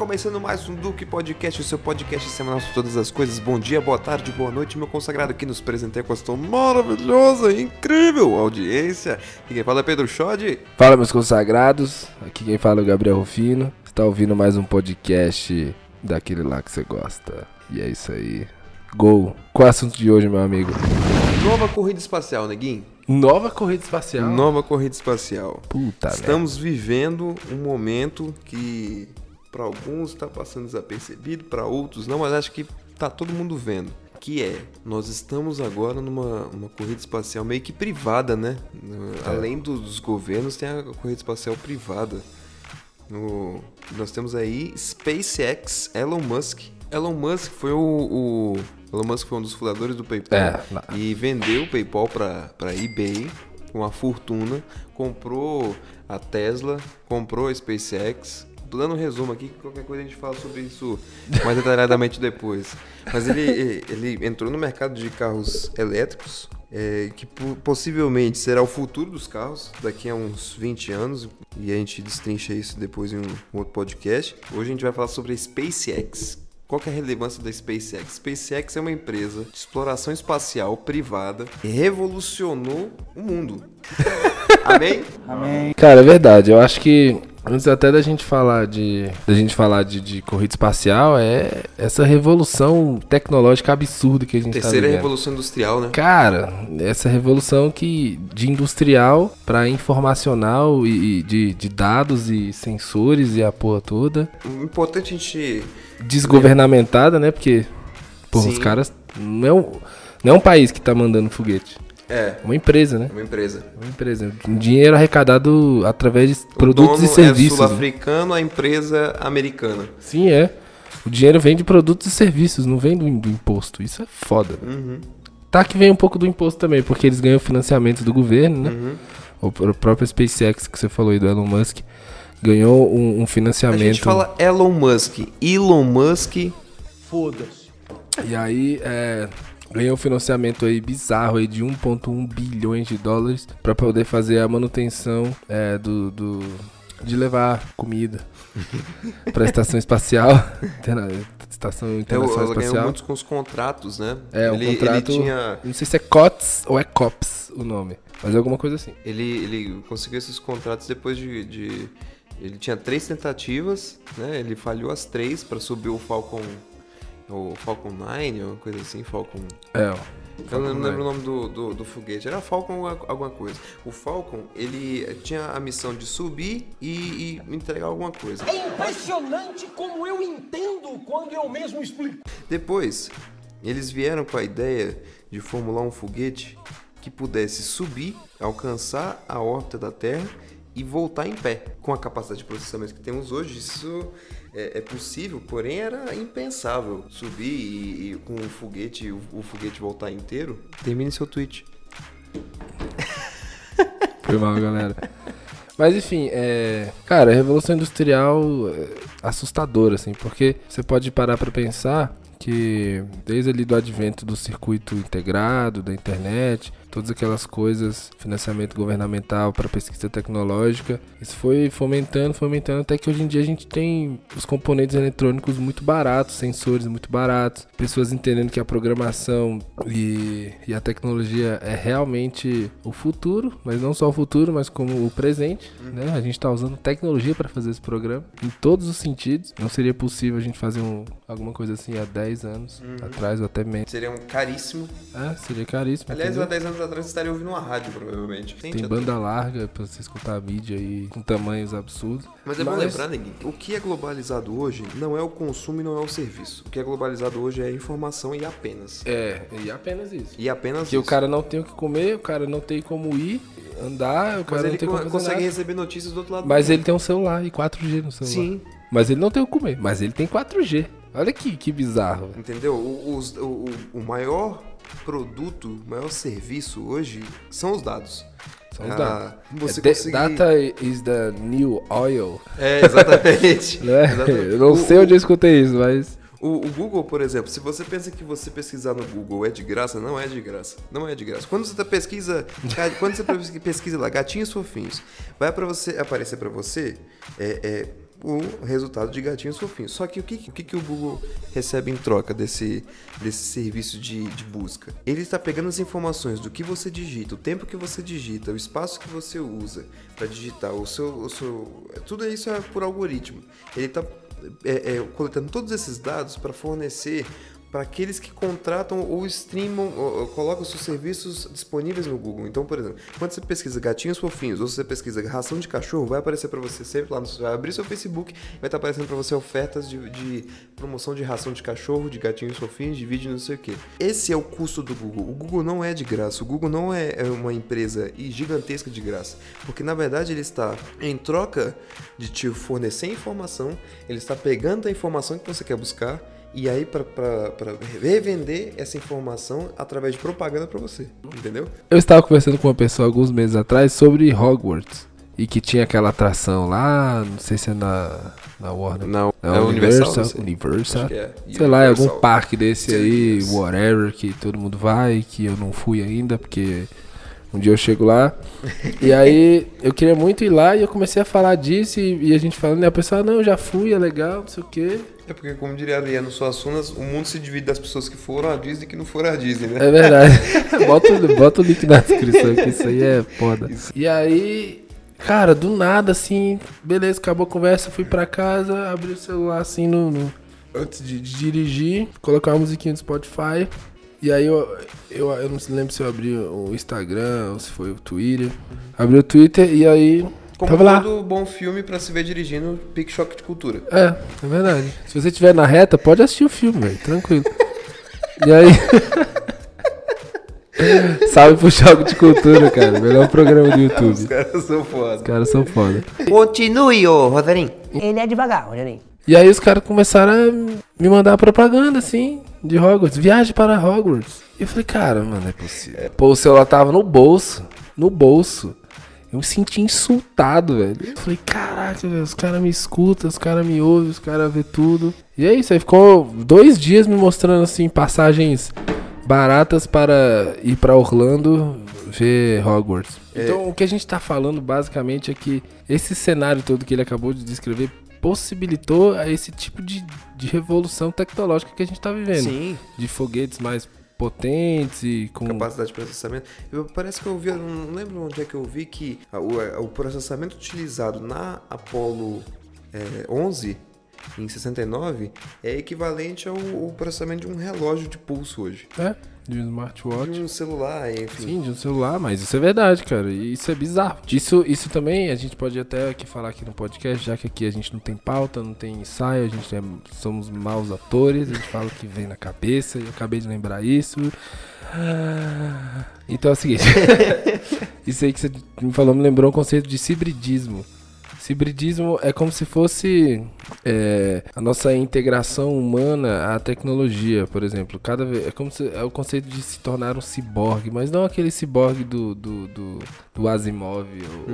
começando mais um Duque Podcast, o seu podcast semanal sobre todas as coisas. Bom dia, boa tarde, boa noite, meu consagrado, que nos presentei com esta maravilhosa e incrível audiência. Aqui quem fala é Pedro Schod. Fala, meus consagrados, aqui quem fala é o Gabriel Rufino. Você tá ouvindo mais um podcast daquele lá que você gosta. E é isso aí. Gol. Qual é o assunto de hoje, meu amigo? Nova corrida espacial, neguinho. Nova corrida espacial? Nova corrida espacial. Puta Estamos vivendo um momento que para alguns está passando desapercebido, para outros não, mas acho que tá todo mundo vendo. Que é, nós estamos agora numa corrida espacial meio que privada, né? Além dos governos, tem a corrida espacial privada. Nós temos aí SpaceX, Elon Musk. Elon Musk foi Elon Musk foi um dos fundadores do PayPal e vendeu o PayPal para eBay com uma fortuna, comprou a Tesla, comprou a SpaceX. Tô dando um resumo aqui, que qualquer coisa a gente fala sobre isso mais detalhadamente depois. Mas ele entrou no mercado de carros elétricos, que possivelmente será o futuro dos carros daqui a uns 20 anos, e a gente destrincha isso depois em um outro podcast. Hoje a gente vai falar sobre a SpaceX. Qual que é a relevância da SpaceX? SpaceX é uma empresa de exploração espacial privada que revolucionou o mundo. Amém? Amém. Cara, é verdade. Eu acho que antes até da gente falar de corrida espacial, é essa revolução tecnológica absurda que a gente Terceira tá vivendo. revolução industrial, né? Cara, essa revolução de industrial para informacional e de dados e sensores e a porra toda. O importante a gente... Desgovernamentada, né? Porque, porra, os caras... Não é um país que tá mandando foguete. É uma empresa, né? Uma empresa. Dinheiro arrecadado através de produtos e serviços. O dono é sul-africano, a empresa americana. Sim, é. O dinheiro vem de produtos e serviços, não vem do imposto. Isso é foda. Uhum. Tá que vem um pouco do imposto também, porque eles ganham financiamento do governo, né? Uhum. O próprio SpaceX, que você falou aí do Elon Musk, ganhou um financiamento. A gente fala Elon Musk. Foda-se. E aí, ganhou um financiamento aí bizarro aí de 1,1 bilhões de dólares para poder fazer a manutenção de levar comida para a estação espacial. Estação Internacional Ela Espacial. ganhou muitos com os contratos, né? Um contrato, ele tinha... não sei se é COTS ou é COPS o nome, mas é alguma coisa assim. Ele conseguiu esses contratos depois de... Ele tinha 3 tentativas, né? Ele falhou as 3 para subir o Falcon 9, uma coisa assim, Falcon... Eu não lembro o nome do foguete, era Falcon alguma coisa. O Falcon, ele tinha a missão de subir e entregar alguma coisa. É impressionante como eu entendo quando eu mesmo explico. Depois, eles vieram com a ideia de formular um foguete que pudesse subir, alcançar a órbita da Terra e voltar em pé. Com a capacidade de processamento que temos hoje, isso é possível, porém era impensável subir e com o foguete voltar inteiro. Termine seu tweet. Foi mal, galera. Mas enfim, cara, a revolução industrial é assustadora, assim, porque você pode parar pra pensar que desde ali do advento do circuito integrado, da internet, todas aquelas coisas, financiamento governamental para pesquisa tecnológica, isso foi fomentando até que hoje em dia a gente tem os componentes eletrônicos muito baratos, sensores muito baratos, pessoas entendendo que a programação e a tecnologia é realmente o futuro, mas não só o futuro, mas como o presente, né? A gente está usando tecnologia para fazer esse programa em todos os sentidos. Não seria possível a gente fazer alguma coisa assim há 10 anos atrás ou até menos. Seria caríssimo. Seria caríssimo. Aliás, entendeu? há 10 anos atrás você estaria ouvindo uma rádio, provavelmente. Tem banda larga pra você escutar a mídia aí com tamanhos absurdos. Mas é bom lembrar, Neguinho, o que é globalizado hoje não é o consumo e não é o serviço. O que é globalizado hoje é a informação e apenas. E apenas isso. E apenas que isso. o cara não tem o que comer, o cara não tem como ir, andar, o cara não tem como fazer consegue nada. receber notícias do outro lado. Mas ele tem um celular e 4G no celular. Sim. Mas ele não tem o que comer, mas ele tem 4G. Olha que bizarro. Entendeu? O maior produto, o maior serviço hoje são os dados. São os dados. Você conseguir... Data is the new oil. Exatamente. Não é? Exatamente. Eu não sei onde eu escutei isso, mas... O Google, por exemplo, se você pensa que você pesquisar no Google é de graça, não é de graça. Não é de graça. Quando você pesquisa lá, gatinhos fofinhos, vai aparecer pra você o resultado de gatinhos fofinhos. Só que o que o Google recebe em troca desse serviço de busca? Ele está pegando as informações do que você digita, o tempo que você digita, o espaço que você usa para digitar, tudo isso é por algoritmo. Ele está coletando todos esses dados para fornecer para aqueles que contratam ou streamam, ou colocam seus serviços disponíveis no Google. Então, por exemplo, quando você pesquisa gatinhos fofinhos ou você pesquisa ração de cachorro, vai aparecer para você sempre lá, você vai abrir seu Facebook, vai estar aparecendo para você ofertas de promoção de ração de cachorro, de gatinhos fofinhos, de vídeo, não sei o que. Esse é o custo do Google. O Google não é de graça. O Google não é uma empresa gigantesca de graça, porque na verdade ele está em troca de te fornecer informação, ele está pegando a informação que você quer buscar e aí para revender essa informação através de propaganda para você, entendeu? Eu estava conversando com uma pessoa alguns meses atrás sobre Hogwarts e que tinha aquela atração lá, não sei se é na Warner. Não, é Universal. Sei lá, é algum parque desse aí, whatever, que todo mundo vai, que eu não fui ainda, porque um dia eu chego lá. E aí eu queria muito ir lá e eu comecei a falar disso e a gente falando, e a pessoa, não, eu já fui, é legal, não sei o quê. É porque, como diria a Ariano Suassunas, o mundo se divide das pessoas que foram à Disney e que não foram à Disney, né? É verdade. Bota o link na descrição, que isso aí é foda. Isso. E aí, cara, do nada, assim, beleza, acabou a conversa, fui pra casa, abri o celular, assim, antes de dirigir, colocar uma musiquinha do Spotify. E aí eu não lembro se eu abri o Instagram ou se foi o Twitter. Abri o Twitter e aí... Como todo bom filme pra se ver dirigindo, pique choque de cultura. É verdade. Se você estiver na reta, pode assistir o filme, velho, tranquilo. E aí... Salve pro Choque de Cultura, cara. Melhor programa do YouTube. Os caras são foda. Continue, ô Rogerinho. Ele é devagar, Rogerinho. E aí os caras começaram a me mandar propaganda, assim, de Hogwarts. Viagem para Hogwarts. E eu falei, cara, mano, não é possível. Pô, o celular tava no bolso. Eu me senti insultado, velho. Eu falei, caraca, velho, os caras me escutam, os caras me ouvem, os caras vê tudo. E é isso, aí ficou 2 dias me mostrando, assim, passagens baratas para ir pra Orlando ver Hogwarts. Então, o que a gente tá falando, basicamente, é que esse cenário todo que ele acabou de descrever possibilitou esse tipo de revolução tecnológica que a gente tá vivendo. Sim. De foguetes mais potentes e com capacidade de processamento. Parece que eu vi, não lembro onde é que eu vi que o processamento utilizado na Apollo 11 em 69 é equivalente ao processamento de um relógio de pulso hoje. De um smartwatch. De um celular, enfim. Sim, de um celular, mas isso é verdade, cara. E isso é bizarro. Isso também a gente pode até aqui falar aqui no podcast, já que aqui a gente não tem pauta, não tem ensaio, a gente somos maus atores, a gente fala o que vem na cabeça, e eu acabei de lembrar isso. Então é o seguinte. Isso aí que você me falou me lembrou um conceito de hibridismo. Hibridismo é como se fosse a nossa integração humana à tecnologia, por exemplo. É o conceito de se tornar um ciborgue, mas não aquele ciborgue do Asimov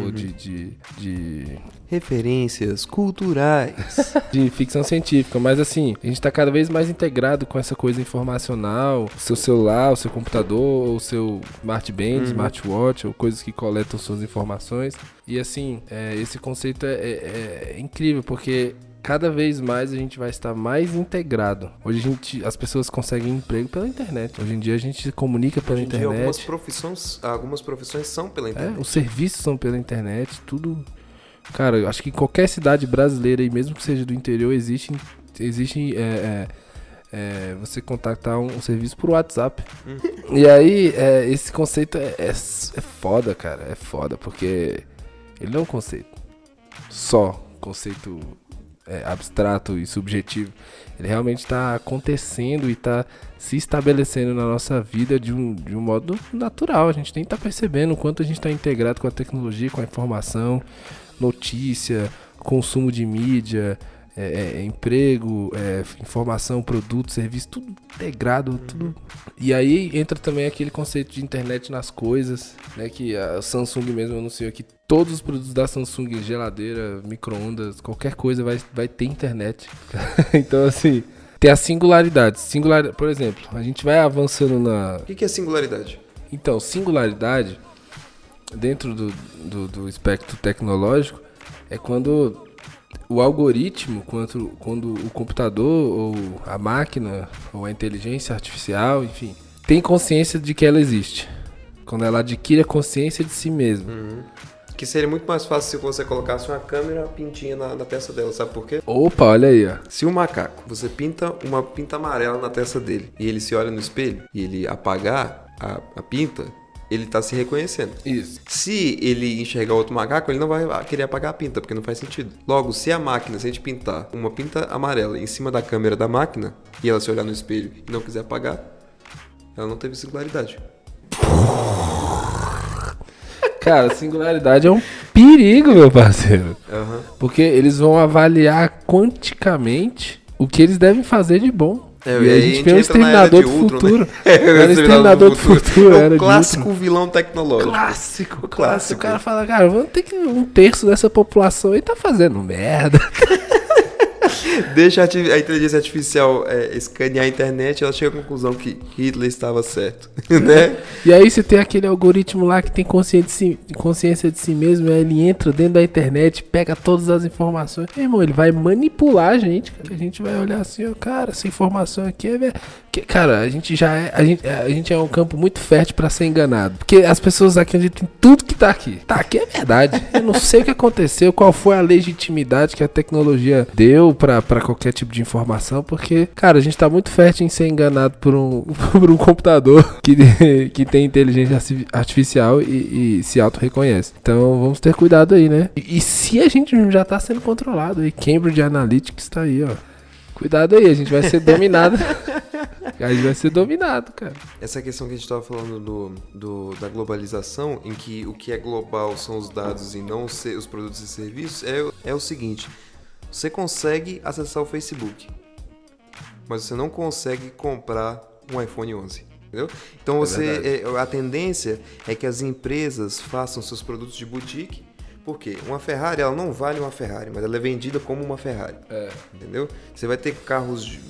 ou de referências culturais de ficção científica, mas assim, a gente tá cada vez mais integrado com essa coisa informacional, o seu celular, o seu computador, o seu smartband, smartwatch, ou coisas que coletam suas informações. E assim, esse conceito é incrível, porque cada vez mais a gente vai estar mais integrado. Hoje as pessoas conseguem emprego pela internet. Hoje em dia a gente se comunica pela internet. Algumas profissões são pela internet. Os serviços são pela internet, tudo. Cara, eu acho que qualquer cidade brasileira, e mesmo que seja do interior, existe você contactar um serviço por WhatsApp. E aí, esse conceito é foda, cara. É foda, porque ele não é um conceito conceito abstrato e subjetivo. Ele realmente está acontecendo e está se estabelecendo na nossa vida de um modo natural. A gente nem está percebendo o quanto a gente está integrado com a tecnologia, com a informação, notícia, consumo de mídia, emprego, informação, produto, serviço, tudo integrado, tudo. E aí entra também aquele conceito de internet nas coisas, né? Que a Samsung mesmo anunciou que todos os produtos da Samsung, geladeira, micro-ondas, qualquer coisa vai ter internet. Então, assim, tem a singularidade. Por exemplo, a gente vai avançando na... O que é singularidade? Então, singularidade, dentro do espectro tecnológico, é quando o algoritmo, quando o computador ou a máquina ou a inteligência artificial, enfim, tem consciência de que ela existe. Quando ela adquire a consciência de si mesma. Que seria muito mais fácil se você colocasse uma câmera pintinha na testa dela, sabe por quê? Opa, olha aí, ó. Se o macaco, você pinta uma pinta amarela na testa dele e ele se olha no espelho e ele apagar a pinta, ele tá se reconhecendo. Isso. Se ele enxergar outro macaco, ele não vai querer apagar a pinta, porque não faz sentido. Logo, se a gente pintar uma pinta amarela em cima da câmera da máquina e ela se olhar no espelho e não quiser apagar, ela não teve singularidade. Cara, singularidade é um perigo, meu parceiro. Uhum. Porque eles vão avaliar quanticamente o que eles devem fazer de bom. E aí a gente vê o entra na era Exterminador de do Ultron, Futuro. né? Era o Exterminador do Futuro. É Era o de clássico Ultron. vilão tecnológico. Clássico. Clássico. O cara fala, cara, vamos ter que um terço dessa população aí tá fazendo merda. Deixa a inteligência artificial escanear a internet e ela chega à conclusão que Hitler estava certo, né? E aí você tem aquele algoritmo lá que tem consciência de si mesmo, aí ele entra dentro da internet, pega todas as informações. Meu irmão, ele vai manipular a gente, cara. A gente vai olhar assim, ó, cara, essa informação aqui é... Cara, a gente é um campo muito fértil pra ser enganado. Porque as pessoas acreditam em tudo que tá aqui. Tá aqui é verdade. Eu não sei o que aconteceu, qual foi a legitimidade que a tecnologia deu pra qualquer tipo de informação, porque, cara, a gente tá muito fértil em ser enganado por um computador que tem inteligência artificial e se auto-reconhece. Então, vamos ter cuidado aí, né? E se a gente já tá sendo controlado aí, Cambridge Analytics tá aí, ó. Cuidado aí, a gente vai ser dominado. A gente vai ser dominado, cara. Essa questão que a gente estava falando da globalização, em que o que é global são os dados e não os produtos e serviços, é o seguinte: você consegue acessar o Facebook, mas você não consegue comprar um iPhone 11. Entendeu? Então a tendência é que as empresas façam seus produtos de boutique. Por quê? Uma Ferrari, ela não vale uma Ferrari, mas ela é vendida como uma Ferrari. Entendeu? Você vai ter carros de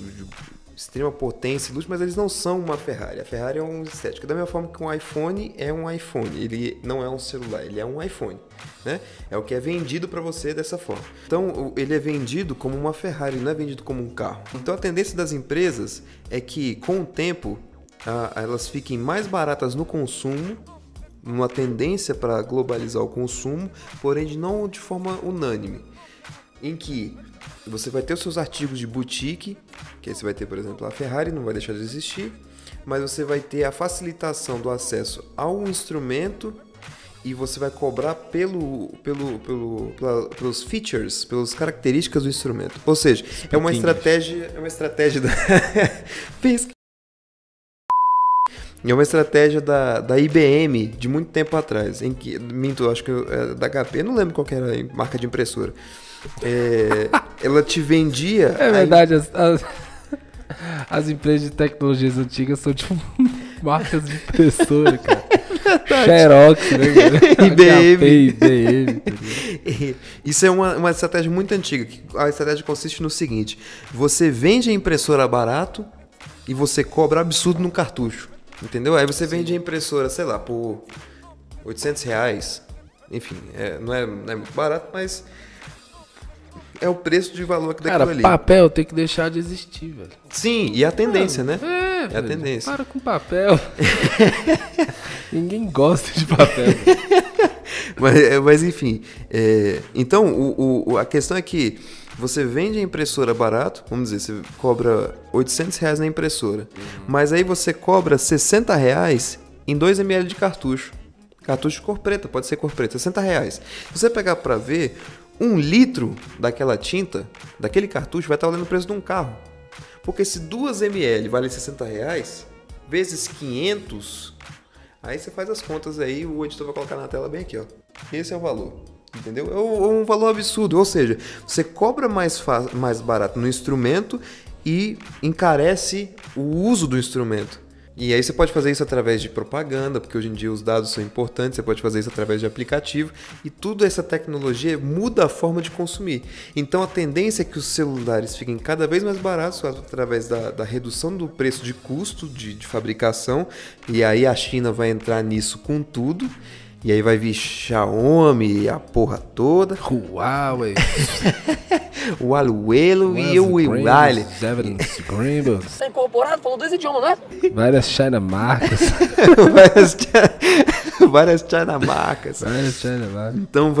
extrema potência e luxo, mas eles não são uma Ferrari. A Ferrari é uma estética. Da mesma forma que um iPhone é um iPhone. Ele não é um celular, ele é um iPhone. Né? É o que é vendido para você dessa forma. Então, ele é vendido como uma Ferrari, não é vendido como um carro. Então, a tendência das empresas é que, com o tempo, elas fiquem mais baratas no consumo, uma tendência para globalizar o consumo, porém não de forma unânime, em que você vai ter os seus artigos de boutique, que aí você vai ter, por exemplo, a Ferrari, não vai deixar de existir, mas você vai ter a facilitação do acesso ao instrumento e você vai cobrar pelos features, pelas características do instrumento. Ou seja, é uma estratégia da É uma estratégia da IBM de muito tempo atrás, em que, acho que é da HP, não lembro qual que era a marca de impressora. Ela te vendia... É verdade, as empresas de tecnologias antigas são tipo marcas de impressora, cara. Xerox, né? IBM. Isso é uma estratégia muito antiga. A estratégia consiste no seguinte: você vende a impressora barato e você cobra absurdo no cartucho. Entendeu? Aí você vende a impressora, sei lá, por R$800. Enfim, não é muito barato, mas é o preço de valor que daquilo ali. Cara, papel tem que deixar de existir, velho. Sim, e a tendência, né? É a tendência. Para com papel. Ninguém gosta de papel. mas enfim, então a questão é que você vende a impressora barato, vamos dizer, você cobra R$800 na impressora, mas aí você cobra R$60 em 2 ml de cartucho. Cartucho cor preta, pode ser cor preta, R$60. Se você pegar para ver, 1 litro daquela tinta, daquele cartucho, vai estar valendo o preço de um carro. Porque se 2 ml vale R$60, vezes 500, aí você faz as contas aí, o editor vai colocar na tela bem aqui, ó. Esse é o valor. Entendeu? É um valor absurdo, ou seja, você cobra mais barato no instrumento e encarece o uso do instrumento. E aí você pode fazer isso através de propaganda, porque hoje em dia os dados são importantes, você pode fazer isso através de aplicativo, e tudo essa tecnologia muda a forma de consumir. Então a tendência é que os celulares fiquem cada vez mais baratos através da redução do preço de custo de fabricação, e aí a China vai entrar nisso com tudo. E aí vai vir Xiaomi, a porra toda. Huawei. O Aluelo e o Huawei. Tá incorporado, falou 2 idiomas, não é? Várias China marcas. Várias China marcas. Várias China marcas. Então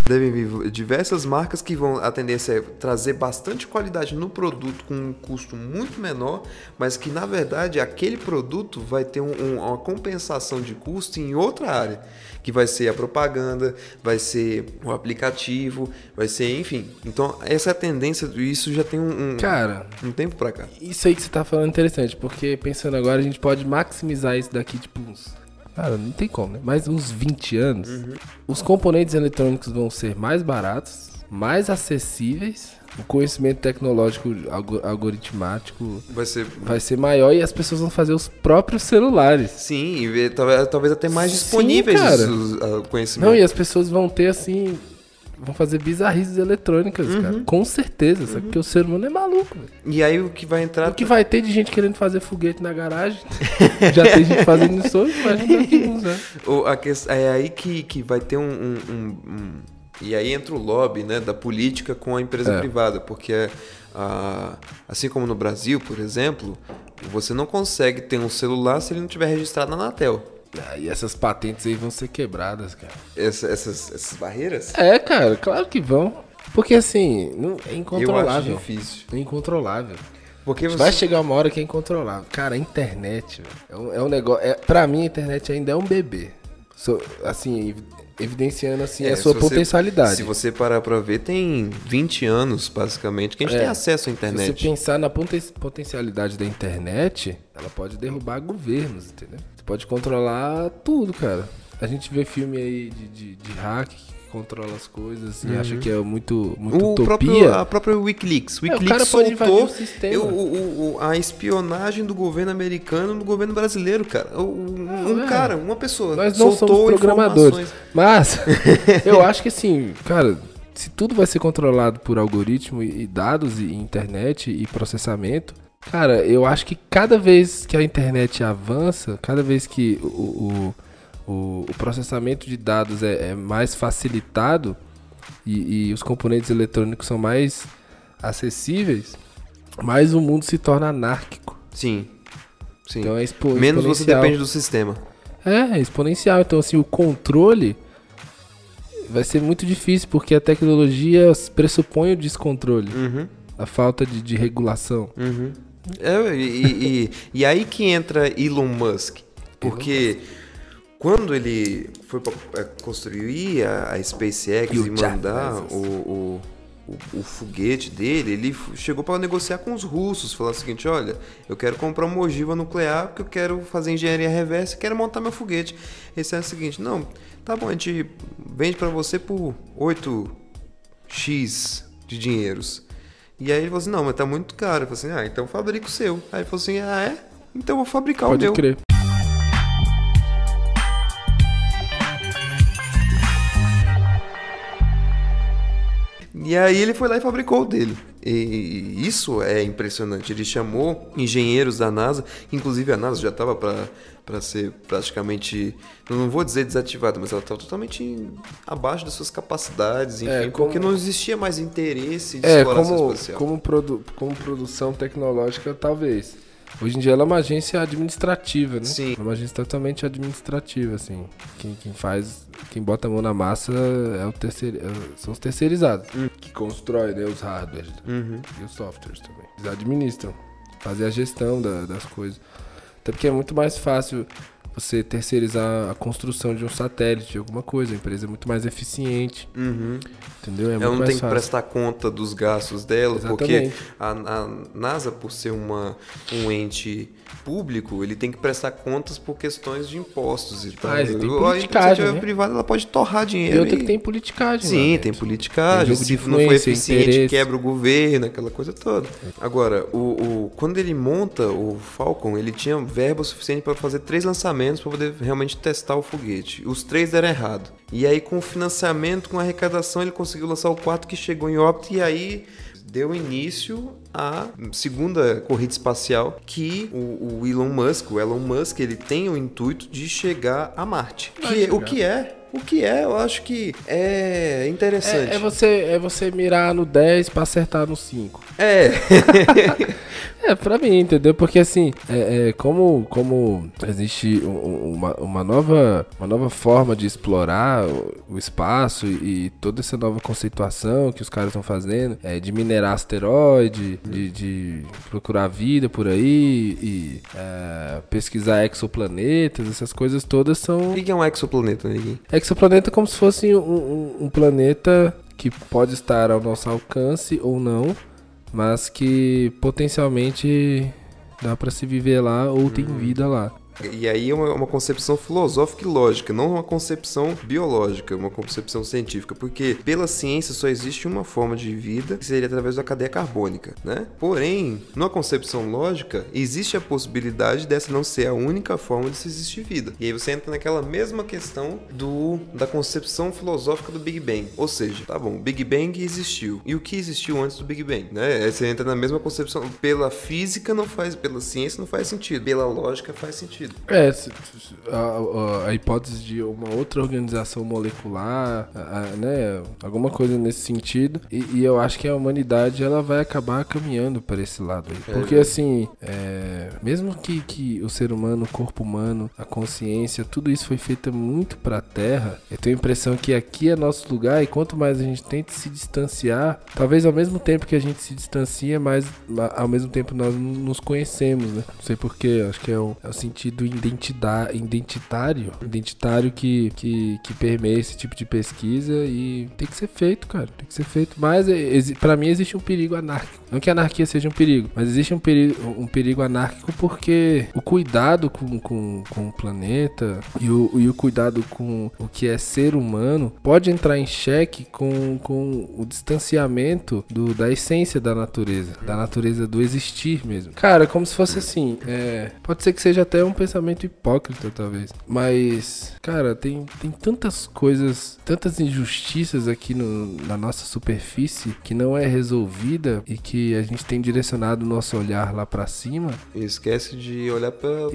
devem vir diversas marcas que vão a tendência é trazer bastante qualidade no produto com um custo muito menor, mas que na verdade aquele produto vai ter uma compensação de custo em outra área, que vai ser a propaganda, vai ser o aplicativo, vai ser, enfim. Então essa é a tendência, isso já tem Cara, um tempo pra cá. Isso aí que você tá falando é interessante, porque pensando agora a gente pode maximizar isso daqui tipo Cara, não tem como, né? Mais uns 20 anos, os componentes eletrônicos vão ser mais baratos, mais acessíveis, o conhecimento tecnológico algoritmático vai ser maior e as pessoas vão fazer os próprios celulares. Sim, e talvez até mais disponíveis o conhecimento. Não, e as pessoas vão ter assim... Vão fazer bizarrices eletrônicas, cara. Com certeza, sabe? Porque o ser humano é maluco, velho. E aí o que vai entrar... O que vai ter de gente querendo fazer foguete na garagem. Já tem gente fazendo isso hoje, imagina daqui uns anos. É aí que vai ter E aí entra o lobby, né, da política com a empresa privada. Porque assim como no Brasil, por exemplo, você não consegue ter um celular se ele não tiver registrado na Anatel. E essas patentes aí vão ser quebradas, cara. Essas barreiras? É, cara, claro que vão. Porque assim, é incontrolável. Eu acho difícil. É incontrolável. Porque vai chegar uma hora que é incontrolável. Cara, a internet, velho, é um negócio... Pra mim, a internet ainda é um bebê. Assim, evidenciando assim, a sua potencialidade. Se você parar pra ver, tem 20 anos, basicamente, que a gente tem acesso à internet. Se você pensar na potencialidade da internet, ela pode derrubar governos, entendeu? Você pode controlar tudo, cara. A gente vê filme aí de hack que controla as coisas e acha que é muito utopia. A própria Wikileaks. O cara pode invadir o sistema. A espionagem do governo americano no governo brasileiro, cara. Uma pessoa nós não somos programadores. Mas eu acho que assim, cara, se tudo vai ser controlado por algoritmo e dados e internet e processamento, cara, eu acho que cada vez que a internet avança, cada vez que o processamento de dados é mais facilitado e os componentes eletrônicos são mais acessíveis, mais o mundo se torna anárquico. Sim. Então é menos você depende do sistema. É exponencial. Então, assim, o controle vai ser muito difícil, porque a tecnologia pressupõe o descontrole, a falta de regulação. E aí que entra Elon Musk, porque quando ele foi para construir a SpaceX e mandar o foguete dele, ele chegou para negociar com os russos, falar o seguinte: olha, eu quero comprar uma ogiva nuclear porque eu quero fazer engenharia reversa e quero montar meu foguete. Esse é o seguinte: não, tá bom, a gente vende para você por 8x de dinheiros. E aí ele falou assim: não, mas tá muito caro. Eu falei assim: então fabrica o seu. Aí ele falou assim: é? Então eu vou fabricar o meu. Pode crer. E aí ele foi lá e fabricou o dele. E isso é impressionante. Ele chamou engenheiros da NASA, inclusive a NASA já estava para ser praticamente, não vou dizer desativada, mas ela estava totalmente abaixo das suas capacidades, enfim, porque não existia mais interesse de exploração espacial. Como produção tecnológica, talvez. Hoje em dia ela é uma agência administrativa, né? Sim. É uma agência totalmente administrativa, assim. Quem bota a mão na massa são os terceirizados. Que constroem, né, os hardwares e os softwares também. Eles administram, fazem a gestão das coisas. Até porque é muito mais fácil você terceirizar a construção de um satélite, de alguma coisa. A empresa é muito mais eficiente. Entendeu? É muito ela não mais tem que prestar conta dos gastos dela. Exatamente. Porque a NASA, por ser um ente público, ele tem que prestar contas por questões de impostos. Então, tem politicagem, a iniciativa privada, ela pode torrar dinheiro. E outra que tem politicagem. Sim, tem politicagem. Se não for eficiente, interesse. Quebra o governo, aquela coisa toda. Agora, quando ele monta o Falcon, ele tinha verba suficiente para fazer 3 lançamentos para poder realmente testar o foguete. Os 3 deram errado. E aí, com o financiamento, com a arrecadação, ele conseguiu lançar o 4 que chegou em órbita, e aí deu início à segunda corrida espacial, que o Elon Musk, ele tem o intuito de chegar a Marte. O que é O que eu acho que é interessante. É você mirar no 10 pra acertar no 5. Pra mim, entendeu? Porque assim, como existe uma nova forma de explorar o espaço e toda essa nova conceituação que os caras estão fazendo, de minerar asteroide, de procurar vida por aí, e pesquisar exoplanetas, essas coisas todas são... O que é um exoplaneta, Neguinho? Exoplaneta é como se fosse um planeta que pode estar ao nosso alcance ou não, mas que potencialmente dá pra se viver lá ou tem vida lá. E aí é uma concepção filosófica e lógica, não uma concepção biológica, uma concepção científica, porque pela ciência só existe uma forma de vida, que seria através da cadeia carbônica, né? Porém, numa concepção lógica, existe a possibilidade dessa não ser a única forma de se existir vida. E aí você entra naquela mesma questão da concepção filosófica do Big Bang. Ou seja, tá bom, o Big Bang existiu. E o que existiu antes do Big Bang, né? Aí você entra na mesma concepção. Pela física não faz, pela ciência não faz sentido, pela lógica faz sentido. A hipótese de uma outra organização molecular, né, alguma coisa nesse sentido, e eu acho que a humanidade ela vai acabar caminhando para esse lado aí. Porque assim, mesmo que o ser humano, o corpo humano, a consciência, tudo isso foi feito muito para a Terra, eu tenho a impressão que aqui é nosso lugar, e quanto mais a gente tenta se distanciar, talvez ao mesmo tempo que a gente se distancia, mas ao mesmo tempo nós nos conhecemos, né? Não sei porquê, acho que é o sentido identitário que permeia esse tipo de pesquisa, e tem que ser feito, cara, tem que ser feito. Mas pra mim existe um perigo anárquico, não que a anarquia seja um perigo, mas existe um perigo anárquico, porque o cuidado com o planeta e o cuidado com o que é ser humano pode entrar em xeque com o distanciamento da essência da natureza do existir mesmo. Cara, como se fosse assim, pode ser que seja até um pensamento hipócrita, talvez. Mas, cara, tem tantas coisas, tantas injustiças aqui na nossa superfície que não é resolvida, e que a gente tem direcionado o nosso olhar lá pra cima. E esquece de olhar pra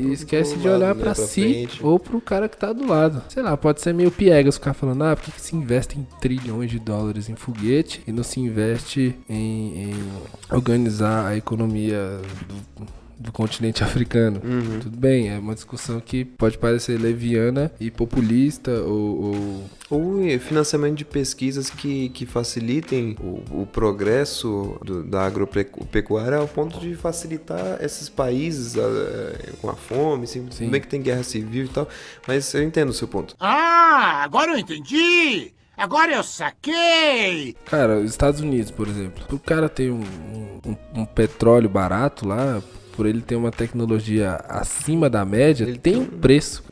si, frente, ou pro cara que tá do lado. Sei lá, pode ser meio piegas ficar falando, por que se investe em trilhões de dólares em foguete e não se investe em organizar a economia do continente africano. Tudo bem, é uma discussão que pode parecer leviana e populista, ou financiamento de pesquisas que facilitem o progresso da agropecuária ao ponto de facilitar esses países com a fome, assim, tudo bem que tem guerra civil e tal, mas eu entendo o seu ponto. Agora eu entendi! Agora eu saquei! Cara, os Estados Unidos, por exemplo, o cara tem um petróleo barato lá, por ele ter uma tecnologia acima da média, ele tem um preço.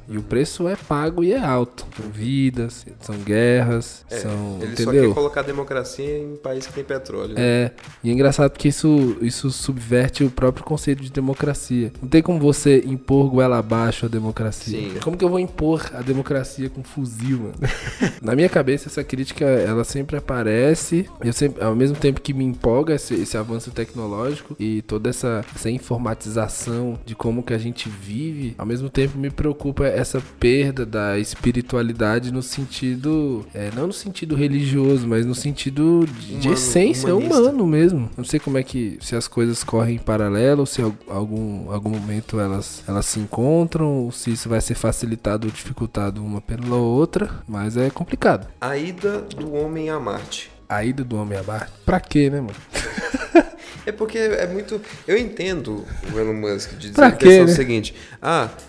E o preço é pago e é alto. São vidas, são guerras, ele entendeu? Só quer colocar democracia em país que tem petróleo. Né? E é engraçado porque isso subverte o próprio conceito de democracia. Não tem como você impor goela abaixo a democracia. Sim. Como que eu vou impor a democracia com fuzil, mano? Na minha cabeça, essa crítica, ela sempre aparece. Ao mesmo tempo que me empolga esse avanço tecnológico e toda essa informatização de como que a gente vive, ao mesmo tempo me preocupa essa perda da espiritualidade no sentido, não no sentido religioso, mas no sentido de essência, humano mesmo. Não sei como é se as coisas correm em paralelo, ou se algum momento elas se encontram, ou se isso vai ser facilitado ou dificultado uma pela outra, mas é complicado. A ida do homem a Marte. A ida do homem a Marte? Pra quê, né, mano? É porque é muito... Eu entendo o Elon Musk de dizer o seguinte,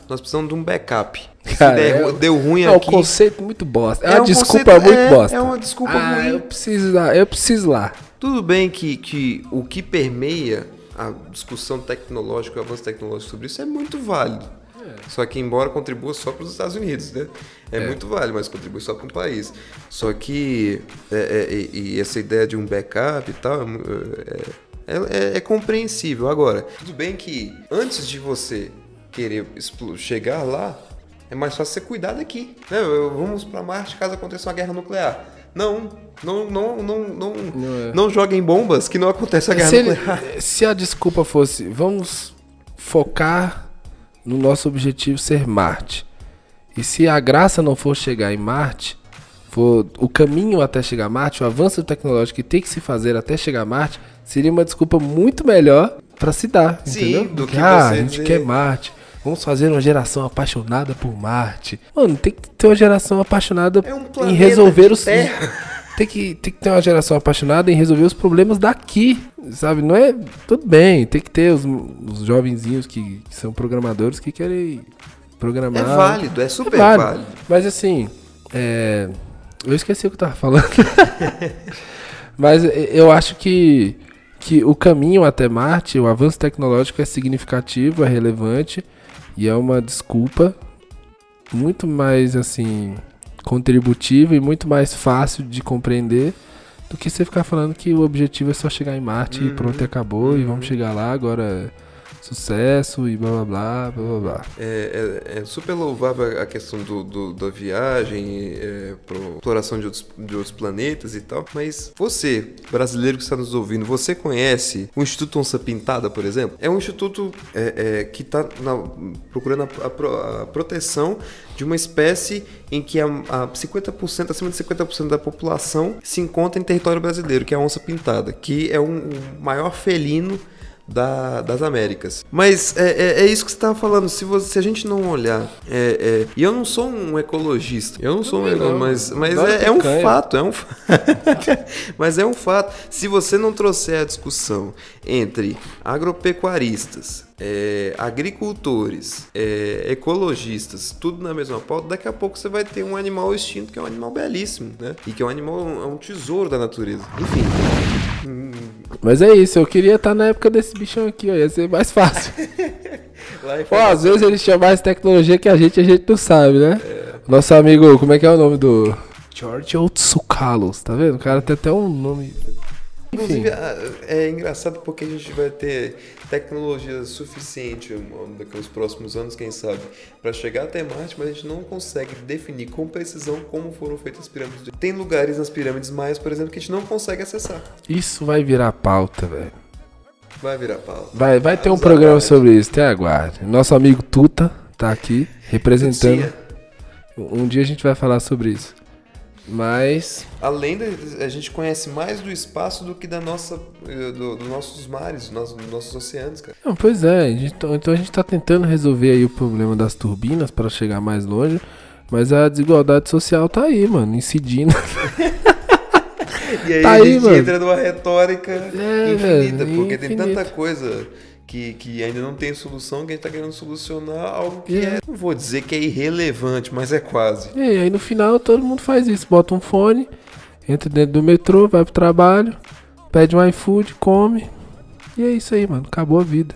nós precisamos de um backup. Cara, deu ruim aqui... É um conceito muito bosta. É uma desculpa muito bosta. É uma desculpa ruim. Eu preciso lá. Tudo bem que o que permeia a discussão tecnológica, o avanço tecnológico sobre isso é muito válido. Só que embora contribua só para os Estados Unidos, né? É muito válido, mas contribui só para um país. Só que e essa ideia de um backup e tal é compreensível. Agora, tudo bem que antes de você querer chegar lá, é mais fácil você cuidar daqui, né? Vamos para Marte caso aconteça uma guerra nuclear. Não joguem bombas que não aconteça a guerra nuclear. Se a desculpa fosse, vamos focar no nosso objetivo ser Marte, E se a graça não for chegar em Marte, for o caminho até chegar a Marte, o avanço tecnológico que tem que se fazer até chegar a Marte, seria uma desculpa muito melhor pra se dar, Sim, entendeu? do que a você gente dizer... quer Marte. Vamos fazer uma geração apaixonada por Marte. Mano, tem que ter uma geração apaixonada em resolver os... Tem que ter uma geração apaixonada em resolver os problemas daqui, sabe? Não é... Tudo bem, tem que ter os jovenzinhos que são programadores que querem programar. É válido, é super válido. Mas assim, eu esqueci o que eu tava falando. Mas eu acho que o caminho até Marte, o avanço tecnológico é significativo, é relevante e é uma desculpa muito mais, assim... contributivo e muito mais fácil de compreender do que você ficar falando que o objetivo é só chegar em Marte e pronto, e acabou, e vamos chegar lá, agora sucesso e blá blá blá blá blá blá. É super louvável a questão da viagem, exploração de outros planetas e tal, mas você, brasileiro que está nos ouvindo, você conhece o Instituto Onça Pintada, por exemplo? É um instituto que está procurando a proteção de uma espécie em que 50%, acima de 50% da população se encontra em território brasileiro, que é a onça pintada, que é o maior felino das Américas. Mas é isso que você estava falando. Se a gente não olhar... E eu não sou um ecologista. Eu não sou mas é um fato. Mas é um fato. Se você não trouxer a discussão entre agropecuaristas, agricultores, ecologistas, tudo na mesma pauta, daqui a pouco você vai ter um animal extinto, que é um animal belíssimo, né? E que é um tesouro da natureza. Enfim... Mas é isso, eu queria estar na época desse bichão aqui, ó, ia ser mais fácil. Às vezes eles tinham mais tecnologia que a gente não sabe, né? Nosso amigo, como é que é o nome do... Giorgio Tsoukalos, tá vendo? O cara tem até um nome... Inclusive, é engraçado porque a gente vai ter tecnologia suficiente daqui aos próximos anos, quem sabe, para chegar até Marte, mas a gente não consegue definir com precisão como foram feitas as pirâmides. Tem lugares nas pirâmides maias, por exemplo, que a gente não consegue acessar. Isso vai virar pauta, velho. Vai virar pauta. Vai ter um programa sobre isso, até aguarde. Nosso amigo Tuta tá aqui representando. Um dia a gente vai falar sobre isso. Mas... a gente conhece mais do espaço do que dos nossos mares, dos nossos oceanos, cara. Não, pois é, então a gente tá tentando resolver aí o problema das turbinas para chegar mais longe, mas a desigualdade social tá aí, mano, incidindo. E aí tá a gente aí, entra numa retórica infinita, porque infinita. tem tanta coisa que ainda não tem solução, que a gente tá querendo solucionar algo que não vou dizer que é irrelevante, mas é quase. E aí no final todo mundo faz isso, bota um fone, entra dentro do metrô, vai pro trabalho, pede um iFood, come, e é isso aí, mano, acabou a vida.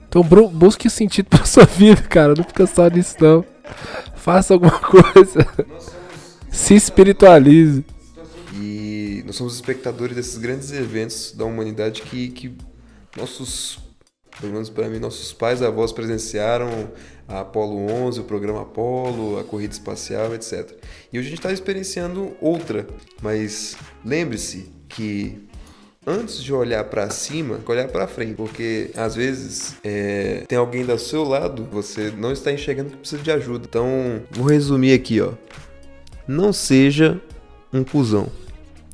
Então busque sentido pra sua vida, cara, não fica só nisso não. Faça alguma coisa. Se espiritualize. E nós somos espectadores desses grandes eventos da humanidade que pelo menos para mim, nossos pais e avós presenciaram a Apollo 11, o programa Apollo, a corrida espacial, etc. E hoje a gente está experienciando outra, mas lembre-se que antes de olhar para cima, olhar para frente, porque às vezes tem alguém do seu lado, você não está enxergando que precisa de ajuda. Então, vou resumir aqui, ó. Não seja um cuzão.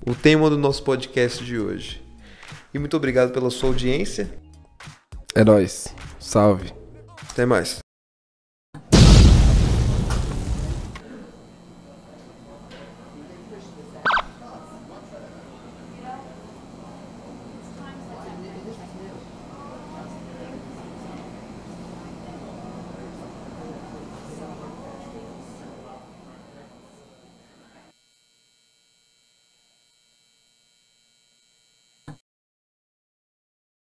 O tema do nosso podcast de hoje. E muito obrigado pela sua audiência. É nóis. Salve. Até mais.